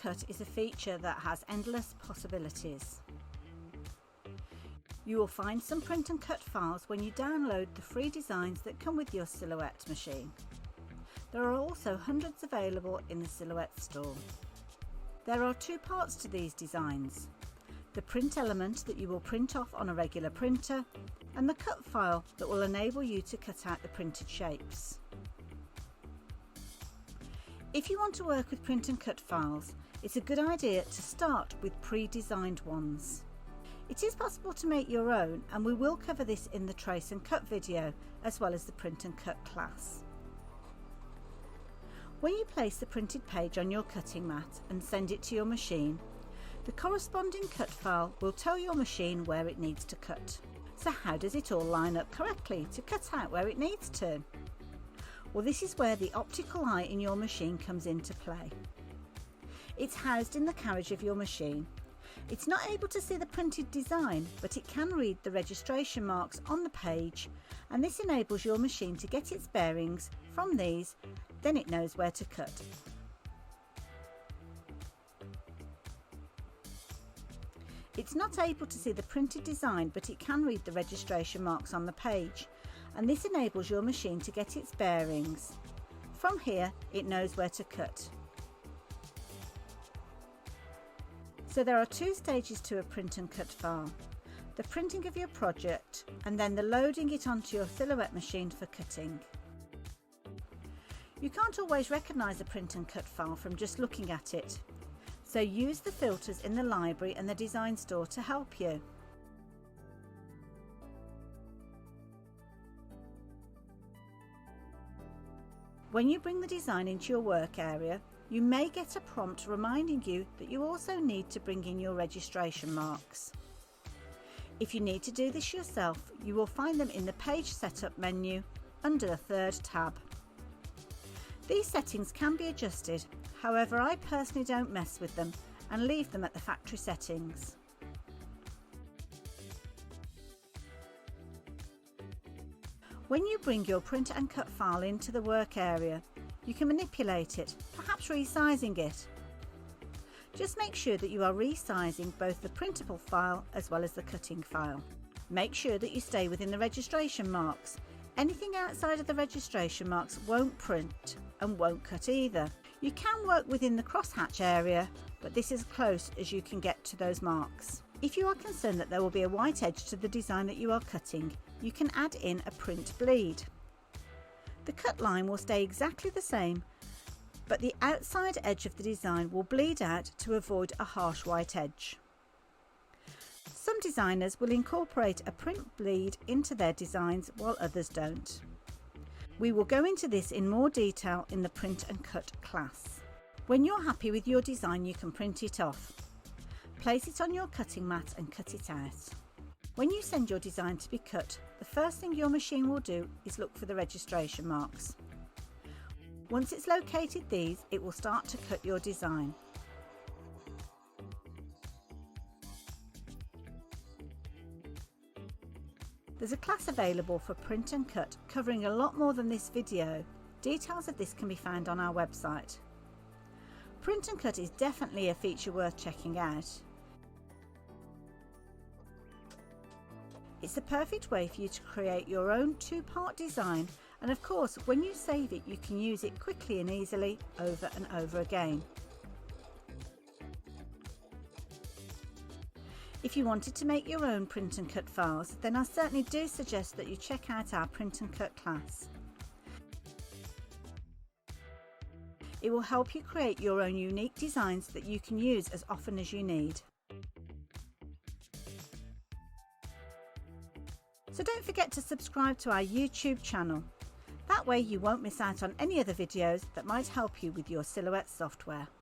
cut is a feature that has endless possibilities. You will find some print and cut files when you download the free designs that come with your Silhouette machine. There are also hundreds available in the Silhouette store. There are two parts to these designs: the print element that you will print off on a regular printer, and the cut file that will enable you to cut out the printed shapes. If you want to work with print and cut files, it's a good idea to start with pre-designed ones. It is possible to make your own, and we will cover this in the trace and cut video, as well as the print and cut class. When you place the printed page on your cutting mat and send it to your machine, the corresponding cut file will tell your machine where it needs to cut. So how does it all line up correctly to cut out where it needs to? Well, this is where the optical eye in your machine comes into play. It's housed in the carriage of your machine. It's not able to see the printed design, but it can read the registration marks on the page, and this enables your machine to get its bearings from these, then it knows where to cut. It's not able to see the printed design, but it can read the registration marks on the page, and this enables your machine to get its bearings. From here, it knows where to cut. So there are two stages to a print and cut file: the printing of your project, and then the loading it onto your Silhouette machine for cutting. You can't always recognise a print and cut file from just looking at it, so use the filters in the library and the design store to help you. When you bring the design into your work area, you may get a prompt reminding you that you also need to bring in your registration marks. If you need to do this yourself, you will find them in the Page Setup menu under the third tab. These settings can be adjusted, however I personally don't mess with them and leave them at the factory settings. When you bring your print and cut file into the work area, you can manipulate it, perhaps resizing it. Just make sure that you are resizing both the printable file as well as the cutting file. Make sure that you stay within the registration marks. Anything outside of the registration marks won't print and won't cut either. You can work within the crosshatch area, but this is as close as you can get to those marks. If you are concerned that there will be a white edge to the design that you are cutting, you can add in a print bleed. The cut line will stay exactly the same, but the outside edge of the design will bleed out to avoid a harsh white edge. Some designers will incorporate a print bleed into their designs while others don't. We will go into this in more detail in the print and cut class. When you're happy with your design, you can print it off. Place it on your cutting mat and cut it out. When you send your design to be cut, the first thing your machine will do is look for the registration marks. Once it's located these, it will start to cut your design. There's a class available for print and cut covering a lot more than this video. Details of this can be found on our website. Print and cut is definitely a feature worth checking out. It's the perfect way for you to create your own two-part design, and of course when you save it you can use it quickly and easily over and over again. If you wanted to make your own print and cut files, then I certainly do suggest that you check out our print and cut class. It will help you create your own unique designs that you can use as often as you need. So don't forget to subscribe to our YouTube channel. That way you won't miss out on any other videos that might help you with your Silhouette software.